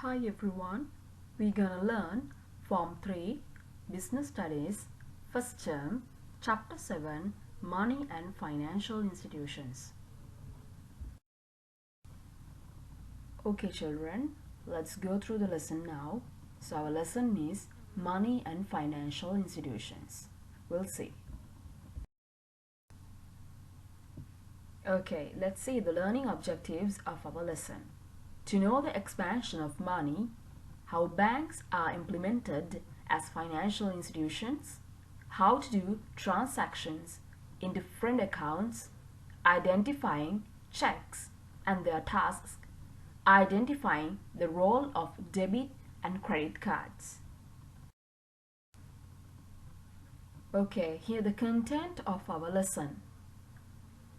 Hi everyone, we're gonna learn Form 3 Business Studies First Term Chapter 7 Money and Financial Institutions. Okay children, let's go through the lesson now. So our lesson is Money and Financial Institutions. We'll see. Okay, let's see the learning objectives of our lesson. To know the expansion of money, how banks are implemented as financial institutions, how to do transactions in different accounts, identifying checks and their tasks, identifying the role of debit and credit cards. Okay, here the content of our lesson.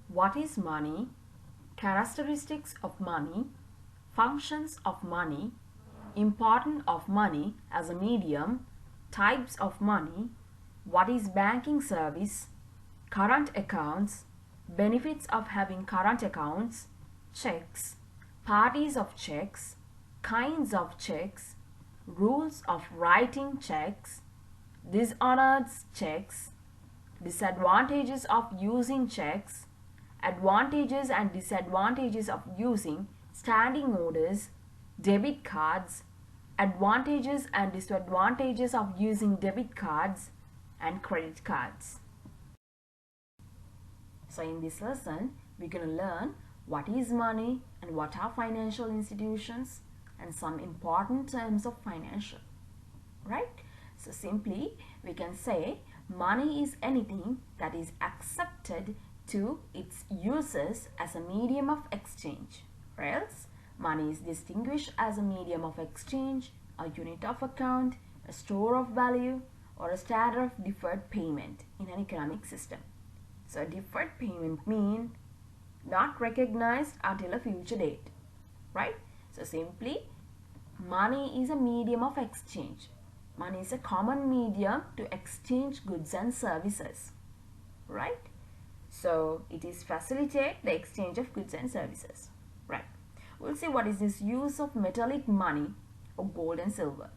What is money? Characteristics of money, functions of money, importance of money as a medium, types of money, what is banking service, current accounts, benefits of having current accounts, checks, parties of checks, kinds of checks, rules of writing checks, dishonored checks, disadvantages of using checks, advantages and disadvantages of using standing orders, debit cards, advantages and disadvantages of using debit cards and credit cards. So in this lesson, we're going to learn what is money and what are financial institutions and some important terms of financial, right? So simply, we can say money is anything that is accepted to its users as a medium of exchange. Or else, money is distinguished as a medium of exchange, a unit of account, a store of value, or a standard of deferred payment in an economic system. So, a deferred payment means not recognized until a future date, right? So, simply, money is a medium of exchange. Money is a common medium to exchange goods and services, right? So, it is facilitate the exchange of goods and services. Right. We'll see what is this use of metallic money or gold and silver.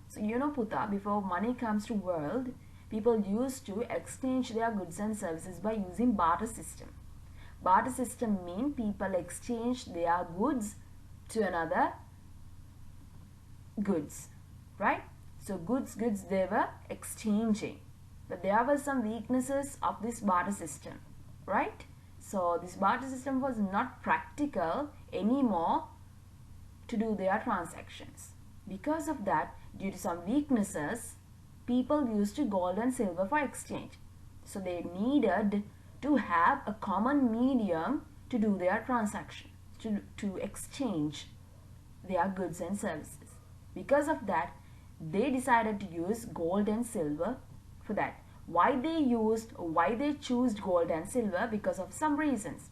So you know Puta, before money comes to world, people used to exchange their goods and services by using barter system. Barter system means people exchange their goods to another goods. Right? So goods they were exchanging. But there were some weaknesses of this barter system. Right? So this barter system was not practical anymore to do their transactions. Because of that, due to some weaknesses, people used gold and silver for exchange. So they needed to have a common medium to do their transaction, to exchange their goods and services. Because of that, they decided to use gold and silver for that. Why they choose gold and silver? Because of some reasons.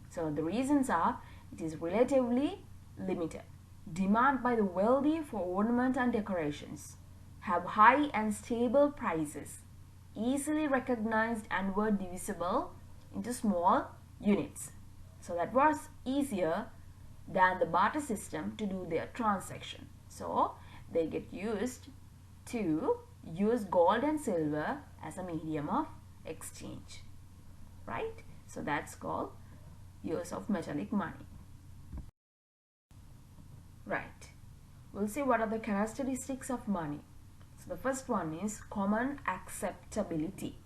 So the reasons are, it is relatively limited. Demand by the wealthy for ornament and decorations. Have high and stable prices. Easily recognized and were divisible into small units. So that was easier than the barter system to do their transaction. So they get used to use gold and silver as a medium of exchange, right? So that's called use of metallic money. Right. We'll see what are the characteristics of money. So the first one is common acceptability.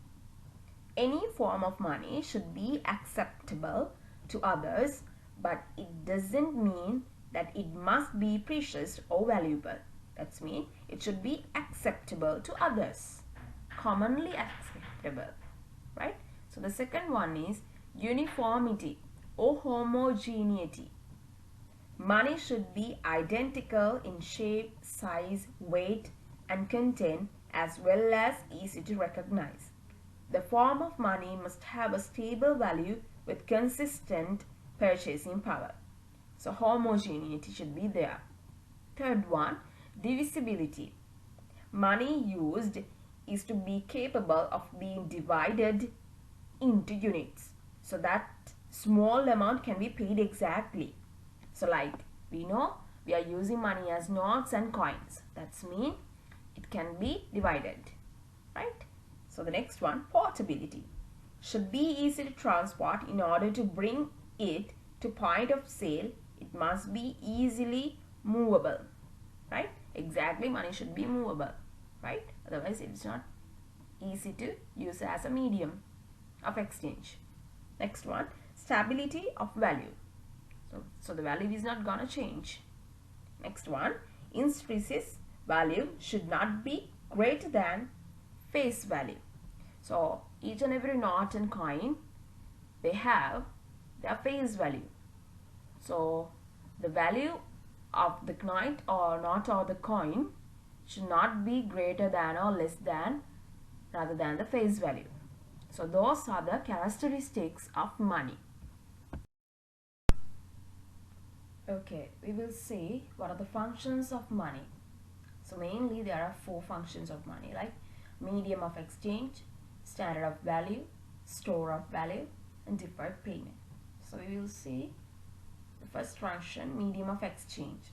Any form of money should be acceptable to others, but it doesn't mean that it must be precious or valuable. That's mean it should be acceptable to others, commonly acceptable, right? So the second one is uniformity or homogeneity. Money should be identical in shape, size, weight, and content, as well as easy to recognize. The form of money must have a stable value with consistent purchasing power. So homogeneity should be there. Third one, divisibility. Money used is to be capable of being divided into units, so that small amount can be paid exactly. So like we know we are using money as notes and coins. That's mean it can be divided, right? So the next one, portability. Should be easy to transport. In order to bring it to point of sale, it must be easily movable, right? Exactly, money should be movable, right? Otherwise it's not easy to use as a medium of exchange. Next one, stability of value. So the value is not gonna change. Next one, intrinsic value should not be greater than face value. So each and every note and coin, they have their face value. So the value of the note or the coin should not be greater than or less than rather than the face value. So those are the characteristics of money. Okay, we will see what are the functions of money. So mainly there are 4 functions of money, like medium of exchange, standard of value, store of value, and deferred payment. So we will see the first function, medium of exchange.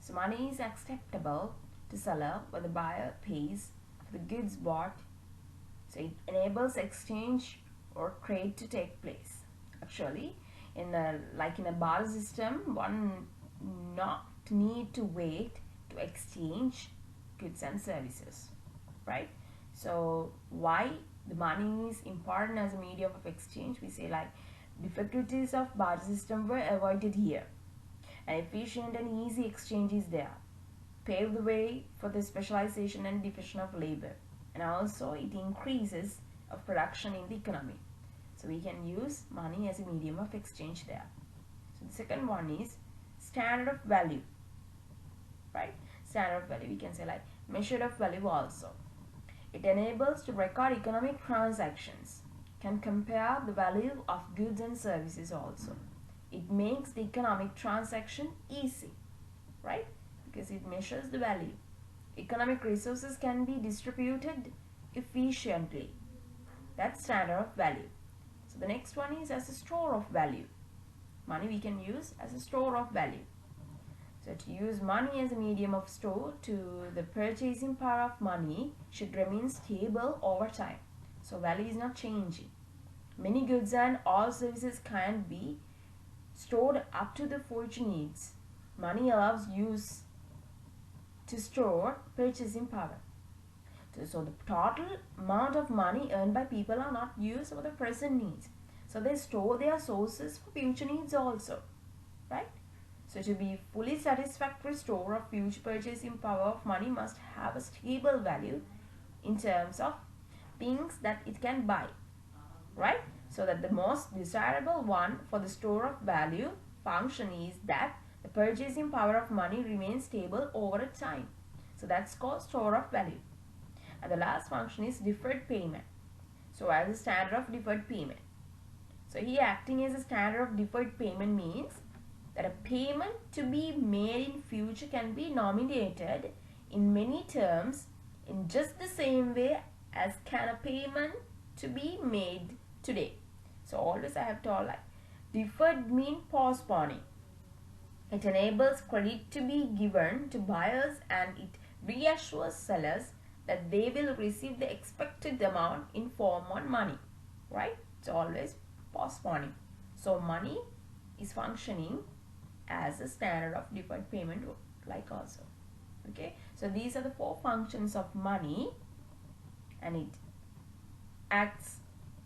So money is acceptable to seller when the buyer pays for the goods bought. So it enables exchange or trade to take place. Actually, in a barter system, one not need to wait to exchange goods and services, right? So why the money is important as a medium of exchange? We say like difficulties of barter system were avoided here. An efficient and easy exchange is there. Pave the way for the specialization and division of labor, and also it increases of production in the economy. So we can use money as a medium of exchange there. So the second one is standard of value, right? Standard of value, we can say like measure of value also. It enables to record economic transactions, can compare the value of goods and services also. It makes the economic transaction easy, right? Because it measures the value. Economic resources can be distributed efficiently. That's standard of value. So the next one is as a store of value. Money we can use as a store of value. So to use money as a medium of store, to the purchasing power of money should remain stable over time. So value is not changing. Many goods and all services can be stored up to the future needs. Money allows use to store purchasing power. So the total amount of money earned by people are not used for the present needs. So they store their sources for future needs also, right? So to be fully satisfactory store of future purchasing power of money must have a stable value in terms of things that it can buy, right? So that the most desirable one for the store of value function is that the purchasing power of money remains stable over a time. So that's called store of value. And the last function is deferred payment. So as a standard of deferred payment. So here acting as a standard of deferred payment means that a payment to be made in future can be nominated in many terms in just the same way as can a payment to be made today. So always I have told like deferred mean postponing. It enables credit to be given to buyers and it reassures sellers that they will receive the expected amount in form of money, right? It's always postponing. So money is functioning as a standard of deferred payment like also. Okay, so these are the 4 functions of money and it acts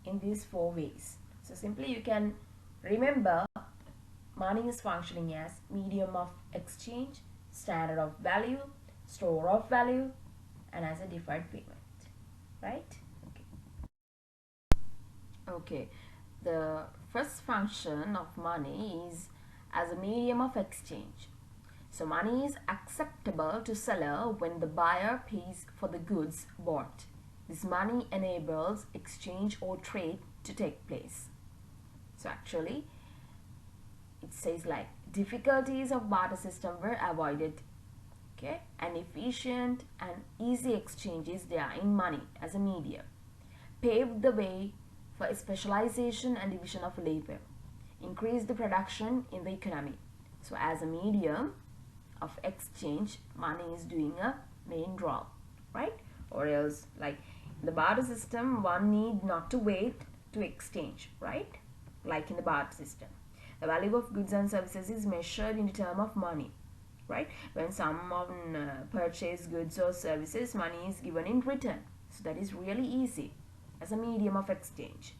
in these 4 ways. So simply you can remember money is functioning as medium of exchange, standard of value, store of value, and as a deferred payment, right? Okay, the first function of money is as a medium of exchange. So money is acceptable to seller when the buyer pays for the goods bought. This money enables exchange or trade to take place. So actually it says like difficulties of barter system were avoided. Okay, an efficient and easy exchange is there in money as a medium. Paved the way for specialization and division of labor. Increased the production in the economy. So as a medium, of exchange, money is doing a main role, right? Or else, like in the barter system, one need not to wait to exchange, right? Like in the barter system, the value of goods and services is measured in the term of money, right? When someone purchases goods or services, money is given in return. So that is really easy as a medium of exchange,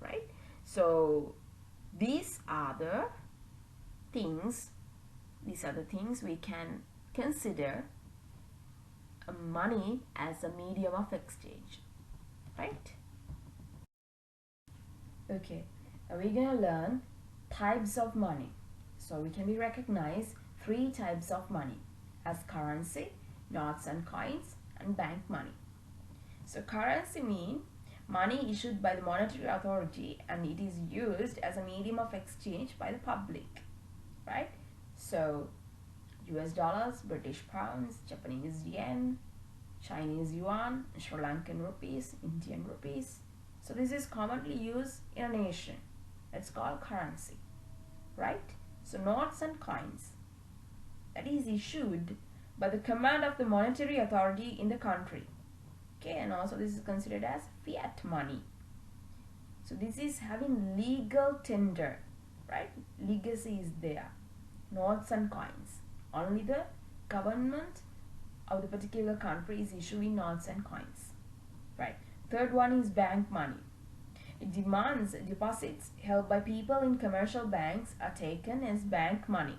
right? So these are the things we can consider money as a medium of exchange, right? Okay, now we're gonna learn types of money. So we can be recognized 3 types of money as currency, notes and coins, and bank money. So currency means money issued by the monetary authority, and it is used as a medium of exchange by the public, right? So US dollars, British pounds, Japanese yen, Chinese yuan, Sri Lankan rupees, Indian rupees. So this is commonly used in a nation. It's called currency, right? So notes and coins, that is issued by the command of the monetary authority in the country. Okay, and also this is considered as fiat money. So this is having legal tender, right? Legacy is there. Notes and coins, only the government of the particular country is issuing notes and coins, right? Third one is bank money. It demands deposits held by people in commercial banks are taken as bank money.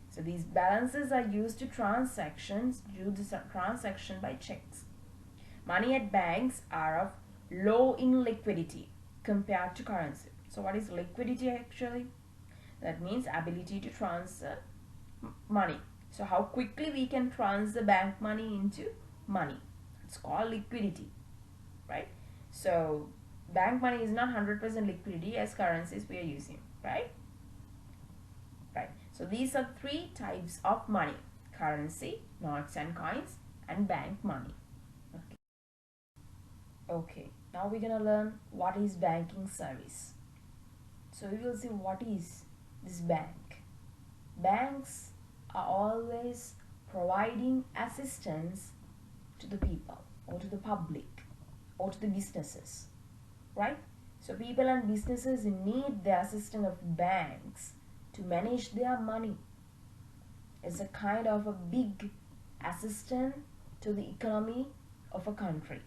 So these balances are used to transactions due to transaction by checks. Money at banks are of low in liquidity compared to currency. So what is liquidity actually? That means ability to transfer money. So how quickly we can transfer bank money into money. It's called liquidity, right? So bank money is not 100% liquidity as currencies we are using, right? Right. So these are 3 types of money: currency, notes and coins, and bank money. Okay. Okay, now we're gonna learn what is banking service. So we will see what is this bank. Banks are always providing assistance to the people or to the public or to the businesses, right? So people and businesses need the assistance of banks to manage their money. It's a kind of a big assistant to the economy of a country.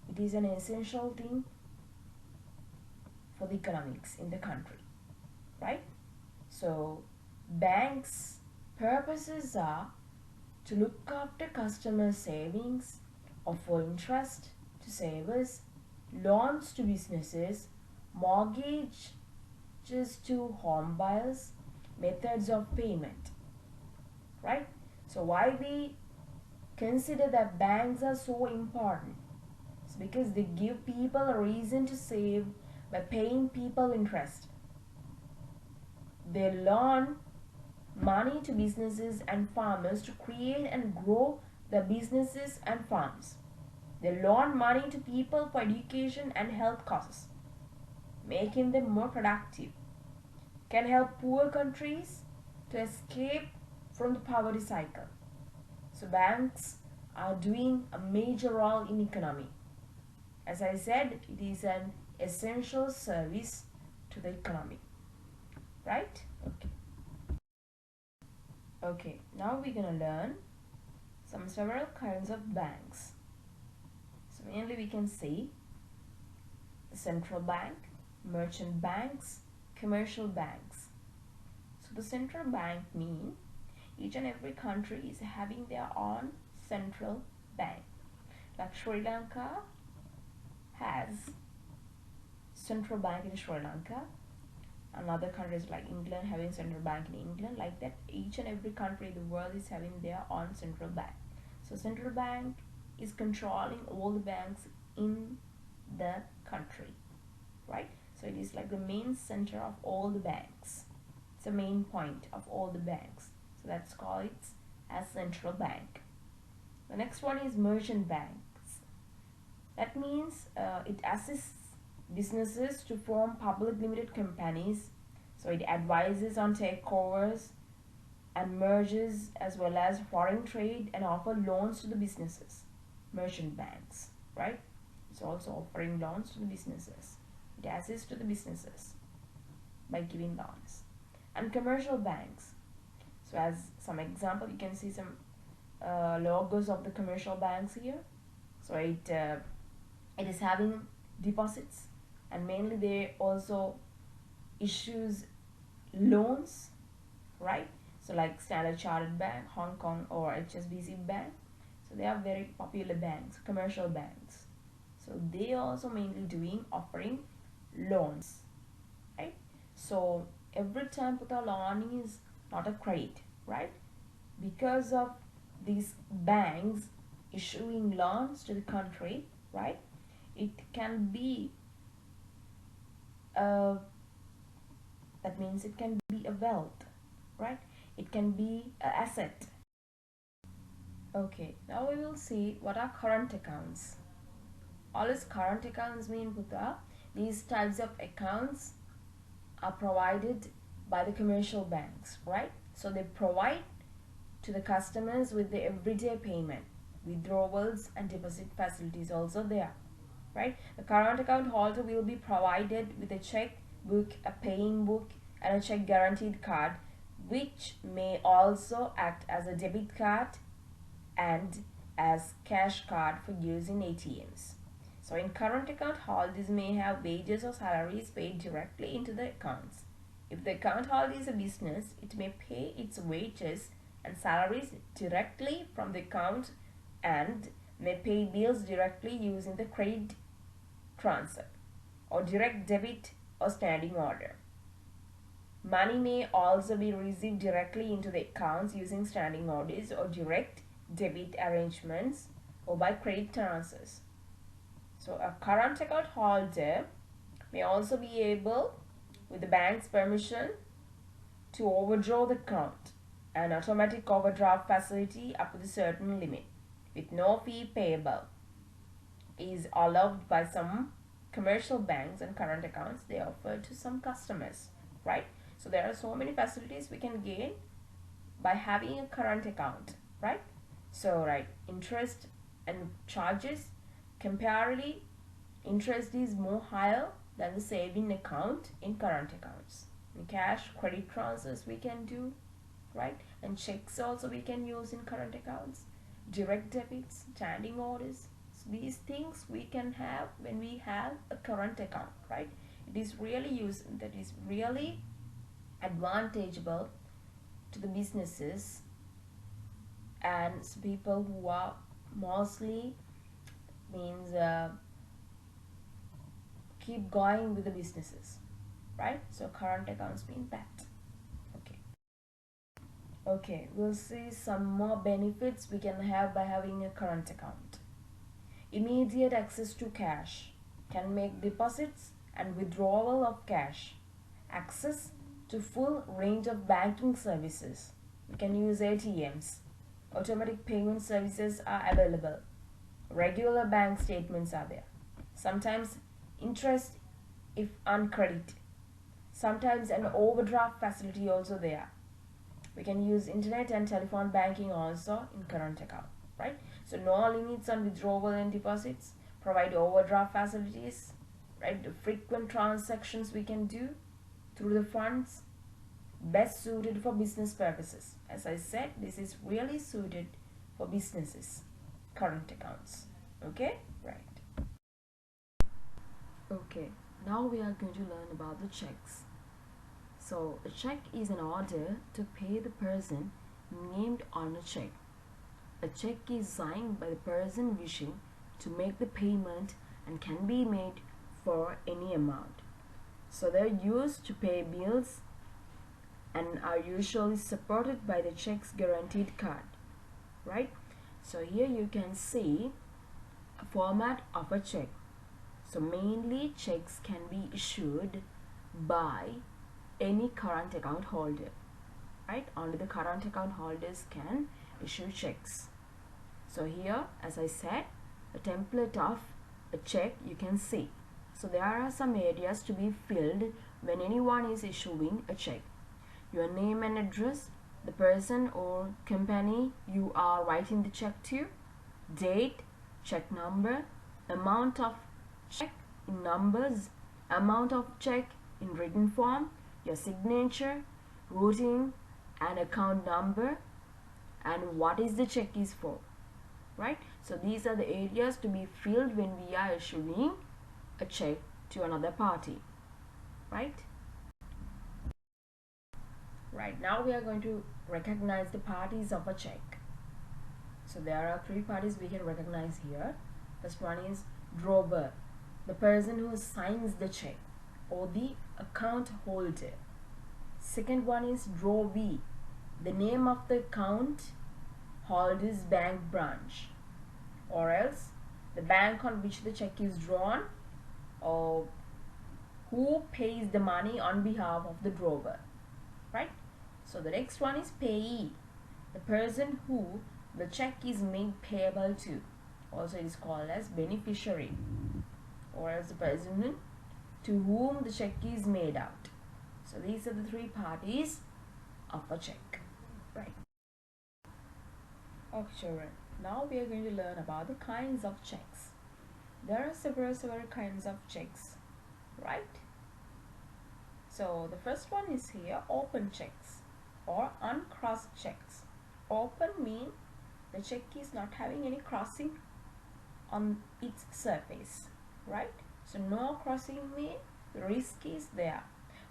It is an essential thing for the economics in the country, right? So banks' purposes are to look after customer savings, offer interest to savers, loans to businesses, mortgages to home buyers, methods of payment, right? So why we consider that banks are so important? It's because they give people a reason to save by paying people interest. They loan money to businesses and farmers to create and grow their businesses and farms. They loan money to people for education and health causes, making them more productive. Can help poor countries to escape from the poverty cycle. So banks are doing a major role in economy. As I said, it is an essential service to the economy, right? Okay. Okay, now we're gonna learn several kinds of banks. So mainly we can see the central bank, merchant banks, commercial banks. So the central bank means each and every country is having their own central bank. Like Sri Lanka has central bank in Sri Lanka, and other countries like England having central bank in England. Like that, each and every country in the world is having their own central bank. So central bank is controlling all the banks in the country, right? So it is like the main center of all the banks. It's the main point of all the banks. So that's called it as central bank. The next one is merchant banks. That means it assists businesses to form public limited companies. So it advises on takeovers and mergers as well as foreign trade and offer loans to the businesses. Merchant banks, right? It's also offering loans to the businesses. It assists to the businesses by giving loans. And commercial banks. So as some example, you can see some logos of the commercial banks here. So it is having deposits, and mainly they also issues loans, right? So like Standard Chartered Bank, Hong Kong, or HSBC Bank. So they are very popular banks, commercial banks. So they also mainly offering loans, right? So every time put a loan is not a credit, right? Because of these banks issuing loans to the country, right? It can be that means it can be a wealth, right? It can be an asset. Okay, now we will see what are current accounts. All these current accounts mean, Putra, these types of accounts are provided by the commercial banks, right? So they provide to the customers with the everyday payment, withdrawals and deposit facilities also there, right? The current account holder will be provided with a check book, a paying book, and a check guaranteed card, which may also act as a debit card and as cash card for use in ATMs. So in current account, holders may have wages or salaries paid directly into the accounts. If the account holder is a business, it may pay its wages and salaries directly from the account and may pay bills directly using the credit transfer or direct debit or standing order. Money may also be received directly into the accounts using standing orders or direct debit arrangements or by credit transfers. So a current account holder may also be able, with the bank's permission, to overdraw the account. An automatic overdraft facility up to a certain limit with no fee payable is allowed by some commercial banks, and current accounts they offer to some customers, right? So there are so many facilities we can gain by having a current account, right? So right, interest and charges, comparatively interest is more higher than the saving account in current accounts. In cash, credit transfers we can do, right? And checks also we can use in current accounts, direct debits, standing orders. So these things we can have when we have a current account, right? It is really advantageable to the businesses and people who are mostly keep going with the businesses, right? So current accounts mean that. Okay, we'll see some more benefits we can have by having a current account. Immediate access to cash, can make deposits and withdrawal of cash. Access to full range of banking services. We can use ATMs. Automatic payment services are available. Regular bank statements are there. Sometimes interest if uncredited. Sometimes an overdraft facility also there. We can use internet and telephone banking also in current account, right? So no limits on withdrawal and deposits, provide overdraft facilities, right? The frequent transactions we can do through the funds, best suited for business purposes. As I said, this is really suited for businesses, current accounts. Okay, right. Okay, now we are going to learn about the checks. So a check is an order to pay the person named on a check. A check is signed by the person wishing to make the payment and can be made for any amount. So they're used to pay bills and are usually supported by the check's guaranteed card, right? So here you can see a format of a check. So mainly checks can be issued by any current account holder, right? Only the current account holders can issue checks. So here, as I said, a template of a check you can see. So there are some areas to be filled when anyone is issuing a check. Your name and address, the person or company you are writing the check to, date, check number, amount of check in numbers, amount of check in written form, your signature, routing and account number, and what is the check is for, right? So these are the areas to be filled when we are issuing a check to another party, right? Right, now we are going to recognize the parties of a check. So there are three parties we can recognize here. First one is drawer, the person who signs the check or the account holder. Second one is drawee, the name of the account holder's bank branch, or else the bank on which the check is drawn, or who pays the money on behalf of the drawer, right? So the next one is payee, the person who the check is made payable to. Also it is called as beneficiary, or else the person to whom the check is made out. So these are the three parties of a check, right? Okay, children, now we are going to learn about the kinds of checks. There are several kinds of checks, right? So the first one is here, open checks or uncrossed checks. Open mean the check is not having any crossing on its surface, right? So no crossing mean the risk is there.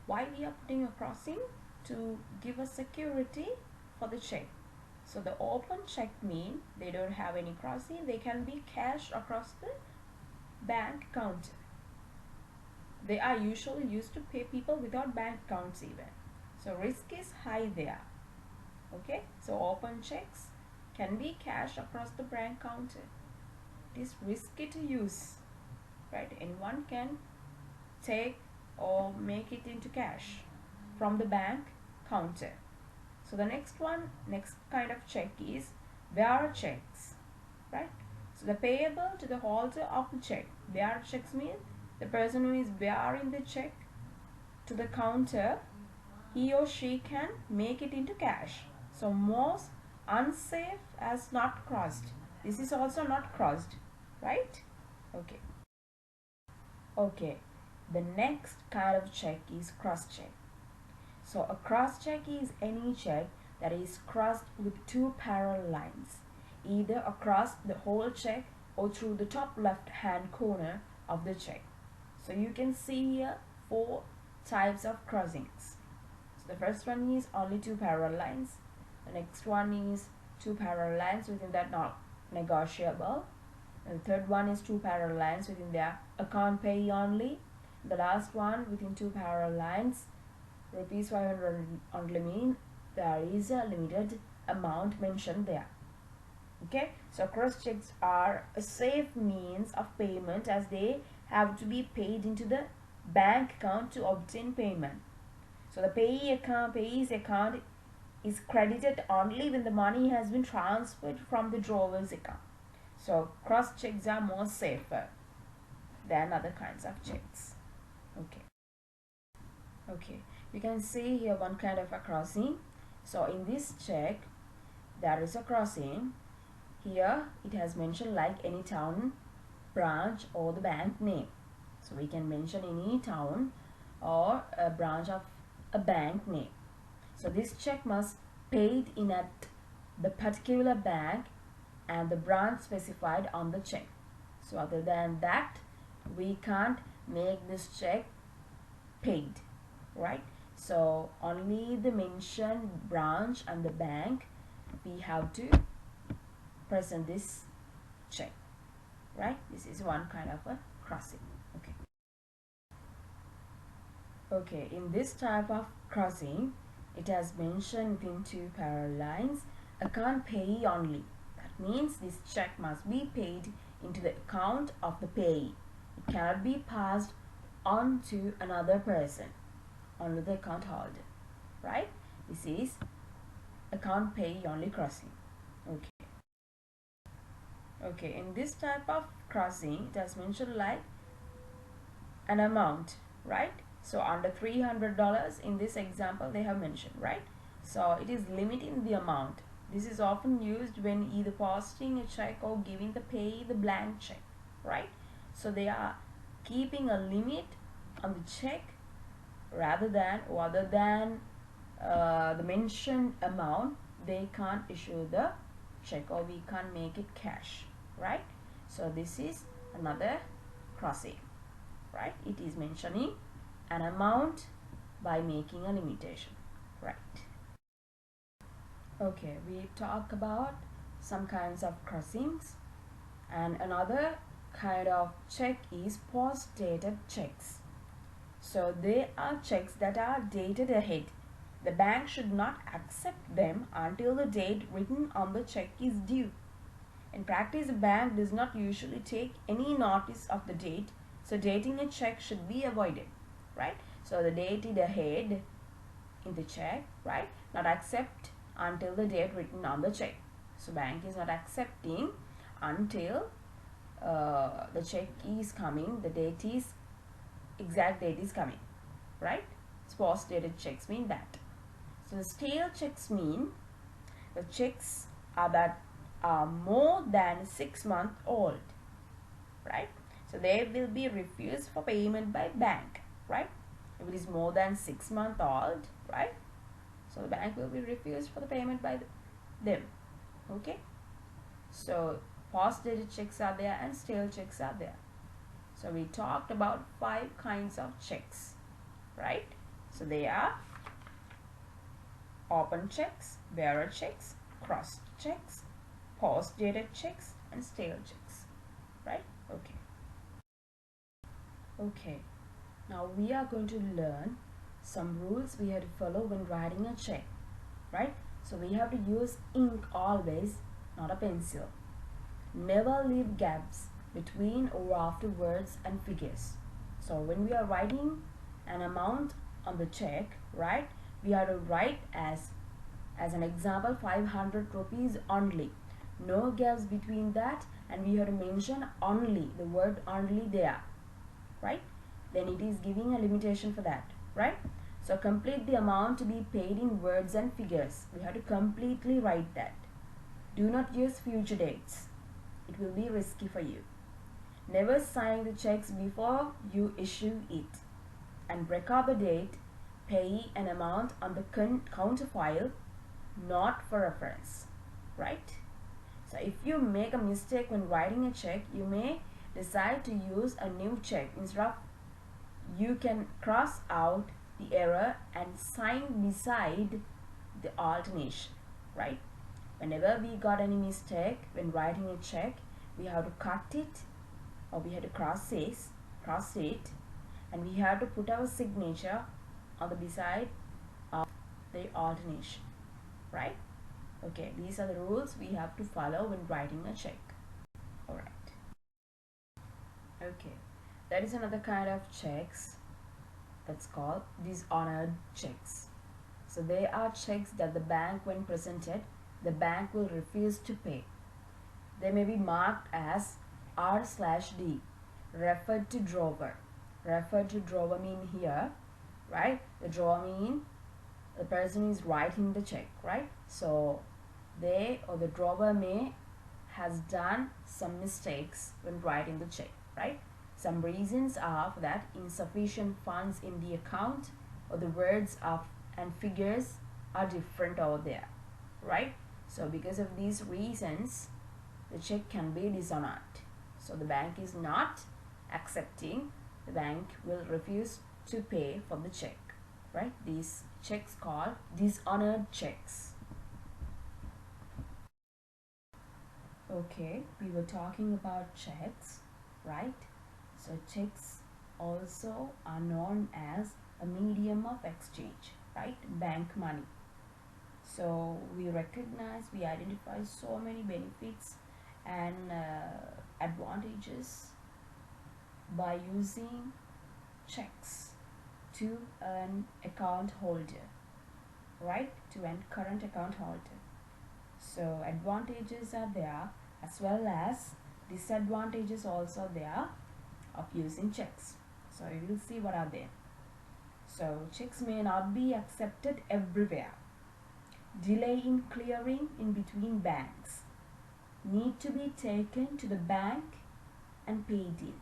Why we are putting a crossing? To give us security for the check. So the open check mean they don't have any crossing, they can be cashed across the bank counter. They are usually used to pay people without bank accounts even. So risk is high there. Okay, so open checks can be cashed across the bank counter. It is risky to use, right? Anyone can take or make it into cash from the bank counter. So the next kind of check is bearer checks, right? So the payable to the holder of the check. Bearer checks mean the person who is bearing the check to the counter, he or she can make it into cash. So most unsafe as not crossed. This is also not crossed, right? Okay. Okay. The next kind of check is cross check. So a cross check is any check that is crossed with two parallel lines, either across the whole check or through the top left hand corner of the check. So you can see here 4 types of crossings. So the first one is only 2 parallel lines. The next one is 2 parallel lines within that not negotiable. And the third one is 2 parallel lines within their account pay only. The last one within 2 parallel lines, rupees 500 only mean there is a limited amount mentioned there. Okay, so cross checks are a safe means of payment as they have to be paid into the bank account to obtain payment. So the payee's account is credited only when the money has been transferred from the drawer's account. So cross checks are more safer than other kinds of checks. Okay, you can see here one kind of a crossing. So in this check there is a crossing. Here it has mentioned like any town, branch or the bank name. So we can mention any town or a branch of a bank name. So this check must paid in at the particular bank and the branch specified on the check. So other than that, we can't make this check paid, right? So only the mentioned branch and the bank we have to present this check, right? This is one kind of a crossing. Okay, in this type of crossing, it has mentioned within 2 parallel lines, account payee only. That means this check must be paid into the account of the payee. It cannot be passed on to another person, only the account holder, right? This is account payee only crossing. Okay, in this type of crossing, it has mentioned like an amount, right? So under $300 in this example they have mentioned, right? So it is limiting the amount. This is often used when either posting a check or giving the payee the blank check, right? So they are keeping a limit on the check rather than or other than the mentioned amount. They can't issue the check or we can't make it cash, right? So this is another crossing, right? It is mentioning an amount by making a limitation, right? Okay, we talk about some kinds of crossings, and another kind of check is post-dated checks. So they are checks that are dated ahead. The bank should not accept them until the date written on the check is due. In practice, a bank does not usually take any notice of the date, so dating a check should be avoided, right? So the dated ahead in the check, right? Not accept until the date written on the check. So bank is not accepting until the check is coming, the date is, exact date is coming, right? Post dated checks mean that. So the stale checks mean the checks that are more than 6 months old, right? So they will be refused for payment by bank, right? If it is more than 6 months old, right? So the bank will be refused for the payment by them, okay? So post-dated checks are there and stale checks are there. So we talked about 5 kinds of checks, right? So they are open checks, bearer checks, crossed checks, post-dated checks, and stale checks, right? Okay. Okay. Now we are going to learn some rules we have to follow when writing a check, right? So we have to use ink always, not a pencil. Never leave gaps between or after words and figures. So when we are writing an amount on the check, right, we have to write as an example 500 rupees only. No gaps between that, and we have to mention only, the word only there, right? Then it is giving a limitation for that, right? So complete the amount to be paid in words and figures. We have to completely write that. Do not use future dates. It will be risky for you. Never sign the checks before you issue it. And record the date, payee and amount on the counter file, not for reference, right? So if you make a mistake when writing a check, you may decide to use a new check. Instead of, you can cross out the error and sign beside the alternation, right? Whenever we got any mistake when writing a check, we have to cut it, or we have to cross it, and we have to put our signature on the beside of the alternation, right? Okay, these are the rules we have to follow when writing a check. All right. Okay, that is another kind of checks that's called dishonored checks. So they are checks that the bank, when presented, the bank will refuse to pay. They may be marked as R/D, referred to drawer. Referred to drawer mean here, right? The drawer mean the person is writing the check, right? So they or the drawer may has done some mistakes when writing the check, right? Some reasons are for that: insufficient funds in the account, or the words of and figures are different over there, right? So because of these reasons, the check can be dishonored. So the bank is not accepting, the bank will refuse to pay for the check, right? These checks called dishonored checks. Okay, we were talking about checks, right? So checks also are known as a medium of exchange, right? Bank money. So we identify so many benefits and advantages by using checks to an account holder, right? To an current account holder. So advantages are there, as well as disadvantages also there of using checks. So you will see what are they. So checks may not be accepted everywhere. delay in clearing in between banks, need to be taken to the bank and paid in,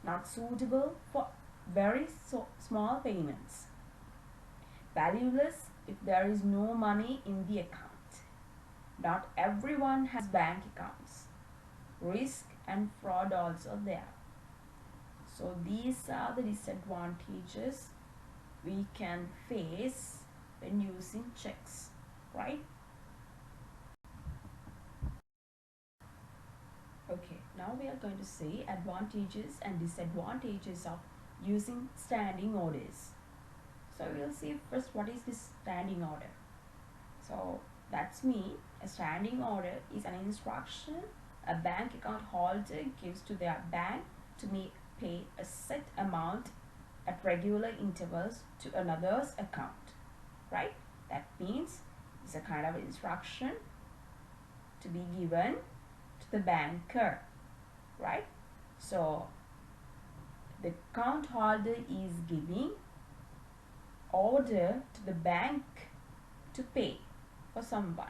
not suitable for very small payments, valueless if there is no money in the account. Not everyone has bank accounts. Risk and fraud also there. So these are the disadvantages we can face when using checks, right? Okay, now we are going to see advantages and disadvantages of using standing orders. So we'll see first what is this standing order. So that's me. A standing order is an instruction a bank account holder gives to their bank to pay a set amount at regular intervals to another's account, right? That means it's a kind of instruction to be given to the banker, right? So the account holder is giving order to the bank to pay for someone.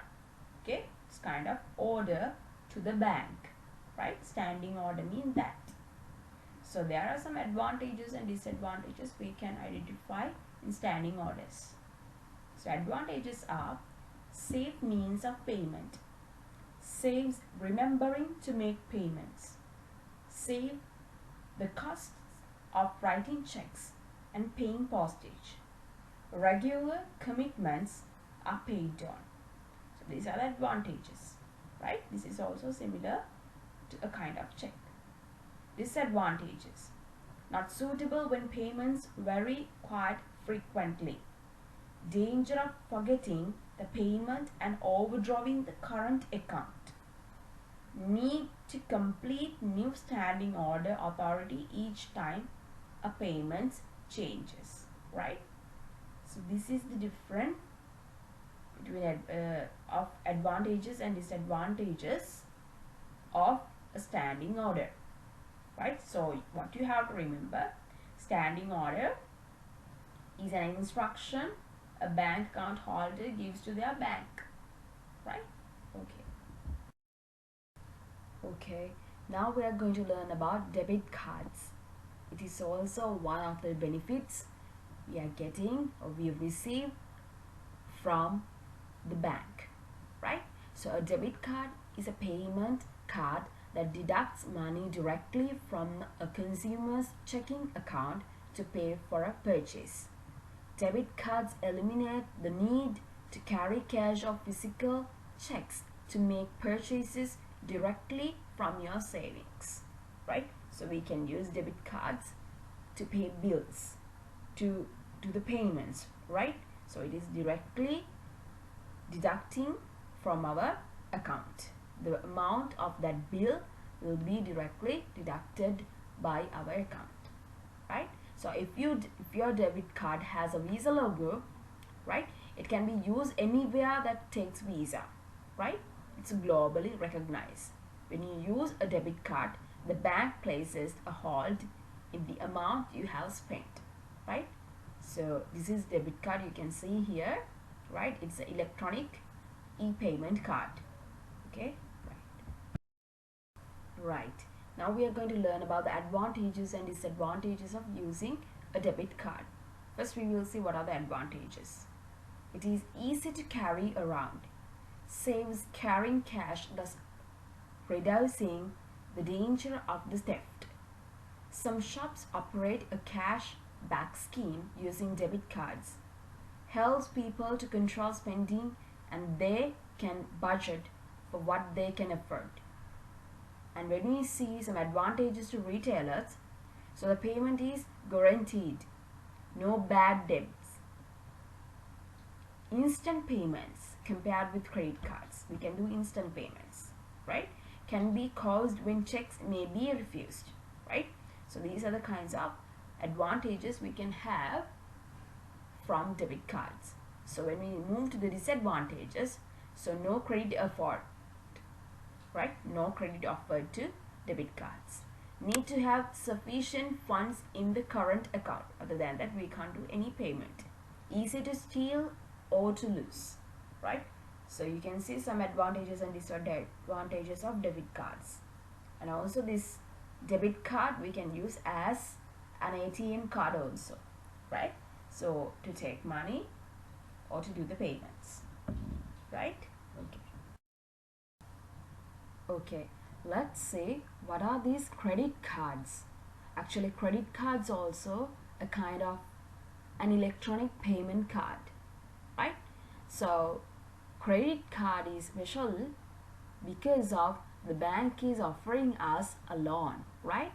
Okay, it's kind of order to the bank, right? Standing order means that. So there are some advantages and disadvantages we can identify in standing orders. So advantages are safe means of payment, saves remembering to make payments, save the costs of writing checks and paying postage, regular commitments are paid on. So these are the advantages, right? This is also similar to a kind of check. Disadvantages: not suitable when payments vary quite frequently, danger of forgetting the payment and overdrawing the current account, need to complete new standing order authority each time a payment changes, right? So this is the difference between of advantages and disadvantages of a standing order, right? So what you have to remember, standing order is an instruction a bank account holder gives to their bank, right? Okay, now we are going to learn about debit cards. It is also one of the benefits we are getting or we receive from the bank, right? So a debit card is a payment card that deducts money directly from a consumer's checking account to pay for a purchase. Debit cards eliminate the need to carry cash or physical checks to make purchases directly from your savings, right? So we can use debit cards to pay bills, to do the payments, right? So it is directly deducting from our account. The amount of that bill will be directly deducted by our account, right? So if your debit card has a Visa logo, right, it can be used anywhere that takes Visa, right? It's globally recognized. When you use a debit card, the bank places a hold in the amount you have spent, right? So this is debit card, you can see here, right? It's an electronic e-payment card. Okay, right. Now we are going to learn about the advantages and disadvantages of using a debit card. First we will see what are the advantages. It is easy to carry around, saves carrying cash, thus reducing the danger of the theft. Some shops operate a cash back scheme using debit cards, helps people to control spending and they can budget for what they can afford. And when we see some advantages to retailers, so the payment is guaranteed, no bad debts, instant payments compared with credit cards. We can do instant payments, right? Can be caused when checks may be refused, right? So these are the kinds of advantages we can have from debit cards. So when we move to the disadvantages, so no credit offered, right? No credit offered to debit cards. Need to have sufficient funds in the current account. Other than that, we can't do any payment. Easy to steal or to lose. right? So you can see some advantages and disadvantages of debit cards. And also this debit card we can use as an ATM card also, right? So to take money or to do the payments, right? Okay, let's see what are these credit cards. Actually, credit cards also a kind of an electronic payment card, right? So credit card is special because of the bank is offering us a loan, right?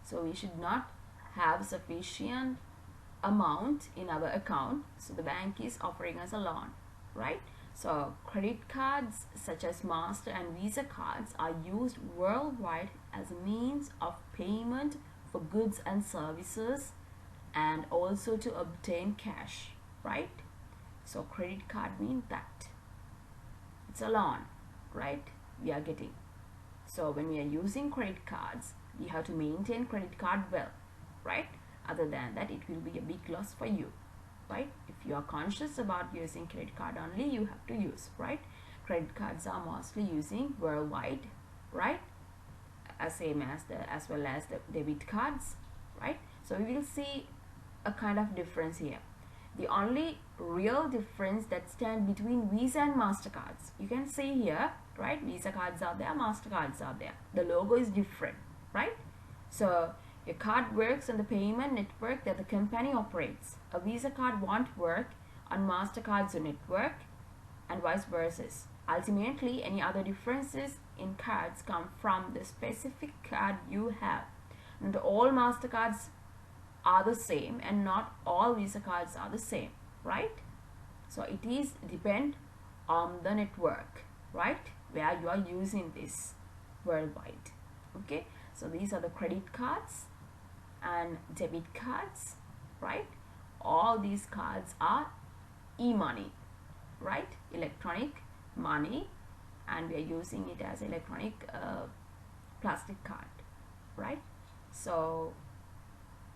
So we should not have sufficient amount in our account, so the bank is offering us a loan, right? So credit cards such as Master and Visa cards are used worldwide as a means of payment for goods and services, and also to obtain cash, right? So credit card means that it's a loan, right? We are getting. So when we are using credit cards, we have to maintain credit card well, right? Other than that, it will be a big loss for you, right? If you are conscious about using credit card only, you have to use, right? Credit cards are mostly using worldwide, right? Same as well as the debit cards, right? So we will see a kind of difference here. The only real difference that stands between Visa and MasterCards, you can see here, right? Visa cards are there, MasterCards are there. The logo is different, right? So your card works on the payment network that the company operates. A Visa card won't work on MasterCard's network, and vice versa. Ultimately, any other differences in cards come from the specific card you have. And all MasterCards are the same, and not all Visa cards are the same, right? So it is depend on the network, right, where you are using this worldwide. Okay, so these are the credit cards and debit cards, right? All these cards are e-money, right? Electronic money, and we are using it as electronic plastic card, right? So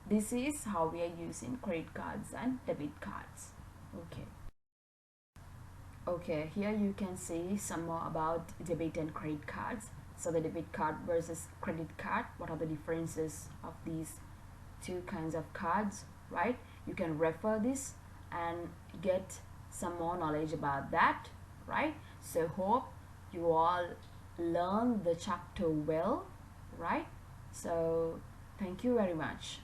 this is how we are using credit cards and debit cards. Okay, here you can see some more about debit and credit cards. So the debit card versus credit card, what are the differences of these two kinds of cards, right? You can refer this and get some more knowledge about that, right? So hope you all learn the chapter well, right? So thank you very much.